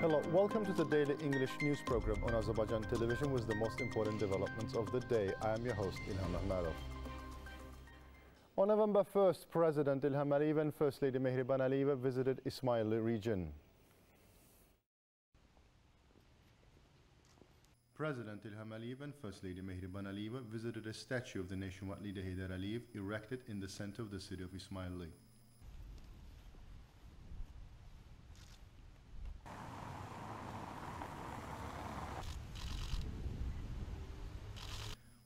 Hello, welcome to the daily English news program on Azərbaycan Televiziya with the most important developments of the day. I am your host, İlham Məmmədov. On November 1st, President İlham and First Lady Mehriban Aliyeva visited İsmaili region. President İlham Aliyev and First Lady Mehriban Aliyeva visited a statue of the nationwide leader Heydər Aliyev erected in the center of the city of İsmaili.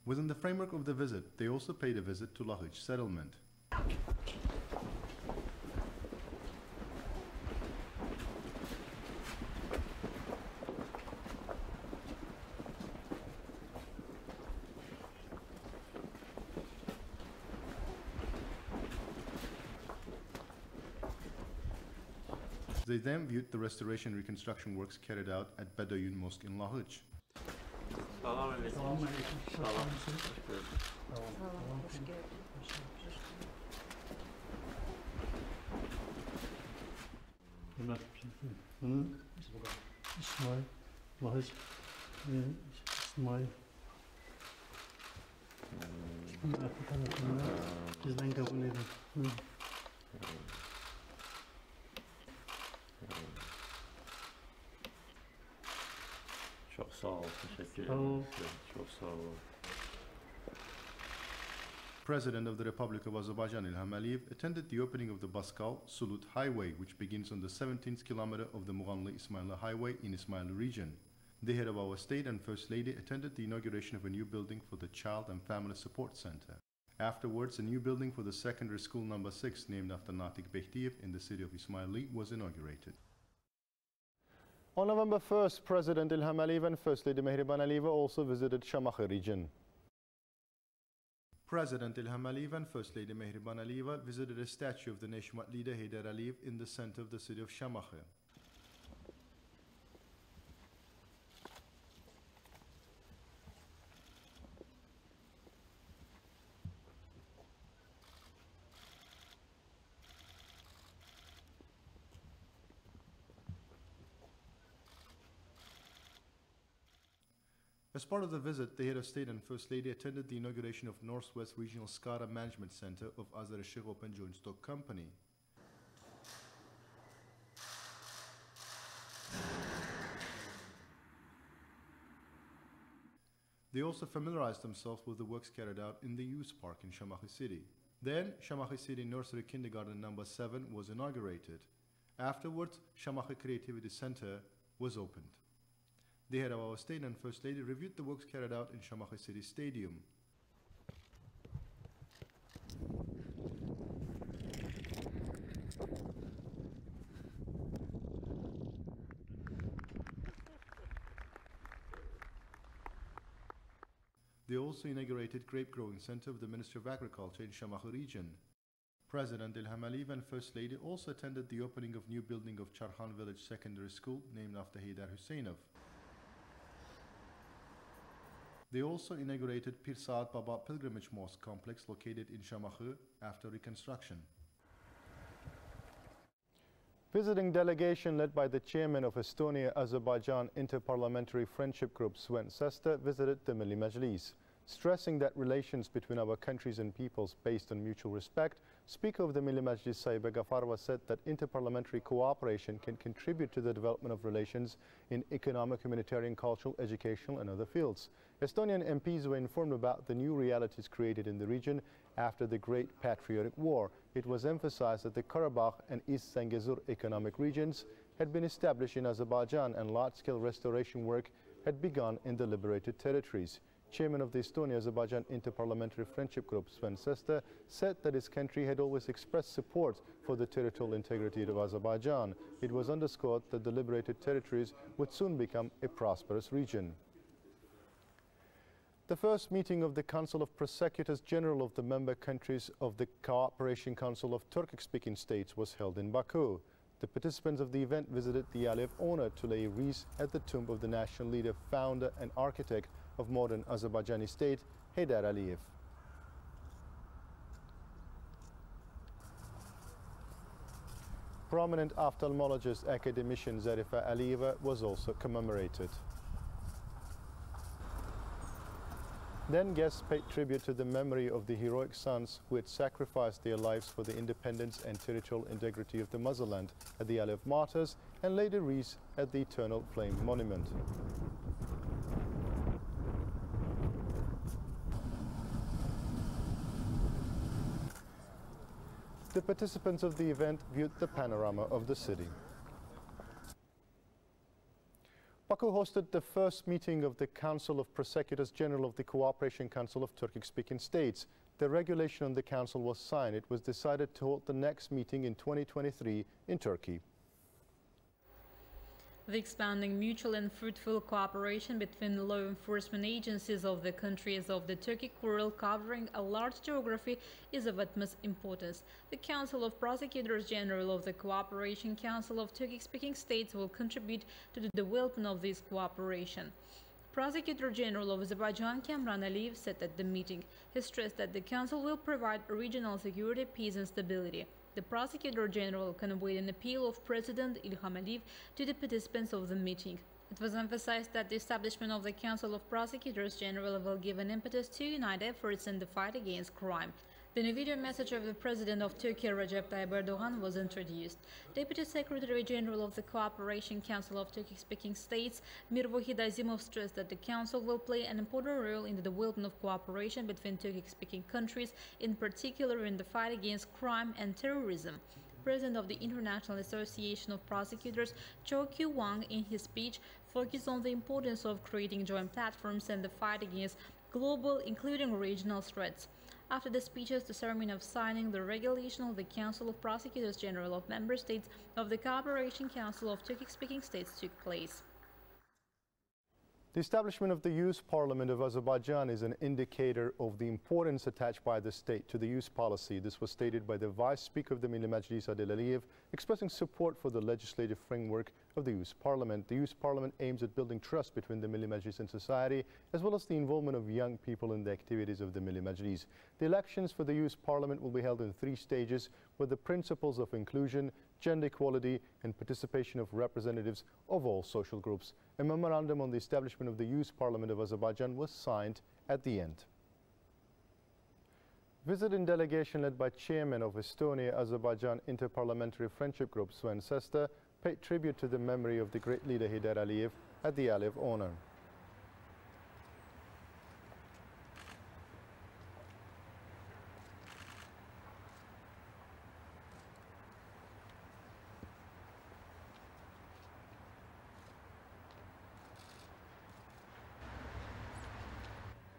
Within the framework of the visit, they also paid a visit to Lahıç settlement. They then viewed the restoration and reconstruction works carried out at Bedoyun Mosque in Lahıç. Salam aleyküm. Salam aleyküm. Salam. Hoş geldin. Bunu İsmail, Lahıç, İsmail tarafından bizden kabul edin. Çok sağ ol, teşekkür ederim. Çok sağ ol. President of the Republic of Azerbaijan İlham Aliyev attended the opening of the Baskal-Sulut Highway, which begins on the 17th kilometer of the Muğanlı-İsmaili Highway in İsmaili region. The head of our state and First Lady attended the inauguration of a new building for the Child and Family Support Center. Afterwards, a new building for the secondary school number 6, named after Natiq Behdiyev in the city of İsmaili, was inaugurated. On November 1st, President İlham Aliyev and First Lady Mehriban Aliyeva also visited Şamaxı region. President İlham Aliyev and First Lady Mehriban Aliyeva visited a statue of the nationwide leader Heydər Aliyev in the center of the city of Şamaxı. As part of the visit, the head of state and First Lady attended the inauguration of Northwest Regional SCADA Management Center of Azərbaycan Open Joint Stock Company. They also familiarized themselves with the works carried out in the youth park in Şamaxı City. Then, Şamaxı City Nursery Kindergarten number 7 was inaugurated. Afterwards, Şamaxı Creativity Center was opened. The head of our state and First Lady reviewed the works carried out in Şamaxı City Stadium. They also inaugurated Grape Growing Center of the Ministry of Agriculture in Şamaxı region. President İlham Aliyev and First Lady also attended the opening of new building of Çarhan Village Secondary School, named after Heydər Hüseynov. They also inaugurated Pir Saad Baba Pilgrimage Mosque complex located in Şamaxı after reconstruction. Visiting delegation led by the chairman of Estonia-Azerbaijan Interparliamentary Friendship Group, Sven Sester, visited the Milli Meclis. Stressing that relations between our countries and peoples based on mutual respect, Speaker of the Milli Meclis Sayyiba Gafarova said that interparliamentary cooperation can contribute to the development of relations in economic, humanitarian, cultural, educational and other fields. Estonian MPs were informed about the new realities created in the region after the Great Patriotic War. It was emphasized that the Karabakh and East Zangezur economic regions had been established in Azerbaijan and large-scale restoration work had begun in the liberated territories. Chairman of the Estonia-Azerbaijan Interparliamentary Friendship Group, Sven Sester, said that his country had always expressed support for the territorial integrity of Azerbaijan. It was underscored that the liberated territories would soon become a prosperous region. The first meeting of the Council of Prosecutors General of the member countries of the Cooperation Council of Turkic-speaking states was held in Baku. The participants of the event visited the Alley of Honor to lay wreaths at the tomb of the national leader, founder and architect of modern Azerbaijani state, Heydər Aliyev. Prominent ophthalmologist academician Zarifa Aliyeva was also commemorated. Then guests paid tribute to the memory of the heroic sons who had sacrificed their lives for the independence and territorial integrity of the motherland at the Alley of Martyrs and laid a wreath at the Eternal Flame Monument. The participants of the event viewed the panorama of the city. Baku hosted the first meeting of the Council of Prosecutors General of the Cooperation Council of Turkic-speaking states. The regulation on the council was signed. It was decided to hold the next meeting in 2023 in Turkey. The expanding mutual and fruitful cooperation between the law enforcement agencies of the countries of the Turkic world covering a large geography is of utmost importance. The Council of Prosecutors General of the Cooperation Council of Turkic-speaking states will contribute to the development of this cooperation. Prosecutor General of Azerbaijan Kamran Aliyev said at the meeting. He stressed that the Council will provide regional security, peace and stability. The Prosecutor General conveyed an appeal of President Ilham Aliyev to the participants of the meeting. It was emphasized that the establishment of the Council of Prosecutors General will give an impetus to unite efforts in the fight against crime. The new video message of the President of Turkey, Recep Tayyip Erdogan, was introduced. Deputy Secretary General of the Cooperation Council of Turkic-speaking states, Mirvohid Azimov, stressed that the Council will play an important role in the development of cooperation between Turkic-speaking countries, in particular in the fight against crime and terrorism. President of the International Association of Prosecutors, Cho Kyu-wang, in his speech, focused on the importance of creating joint platforms in the fight against global, including regional threats. After the speeches, the ceremony of signing the regulation of the Council of Prosecutors General of Member States of the Cooperation Council of Turkic-speaking states took place. The establishment of the Youth Parliament of Azerbaijan is an indicator of the importance attached by the state to the youth policy. This was stated by the Vice Speaker of the Milli Meclis, Adel Aliyev, expressing support for the legislative framework of the Youth Parliament. The Youth Parliament aims at building trust between the Milli Meclis and society, as well as the involvement of young people in the activities of the Milli Meclis. The elections for the Youth Parliament will be held in 3 stages, where the principles of inclusion, gender equality and participation of representatives of all social groups. A memorandum on the establishment of the Youth Parliament of Azerbaijan was signed at the end. Visiting delegation led by Chairman of Estonia-Azerbaijan Interparliamentary Friendship Group, Sven Sester, paid tribute to the memory of the great leader Heydar Aliyev at the Alley of Honor.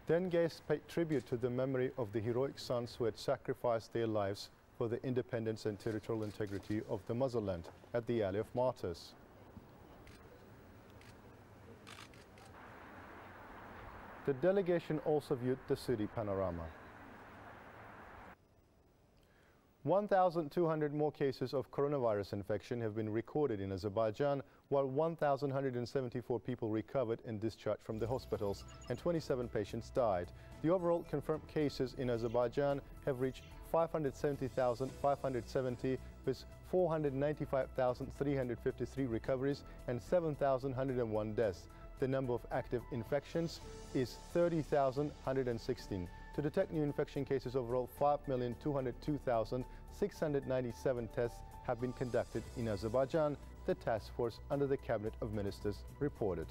Then guests paid tribute to the memory of the heroic sons who had sacrificed their lives for the independence and territorial integrity of the motherland at the Alley of Martyrs. The delegation also viewed the city panorama. 1,200 more cases of coronavirus infection have been recorded in Azerbaijan, while 1,174 people recovered and discharged from the hospitals, and 27 patients died. The overall confirmed cases in Azerbaijan have reached 570,570, with 495,353 recoveries and 7,101 deaths. The number of active infections is 30,116. To detect new infection cases overall, 5,202,697 tests have been conducted in Azerbaijan, the task force under the Cabinet of Ministers reported.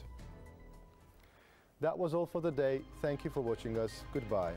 That was all for the day. Thank you for watching us. Goodbye.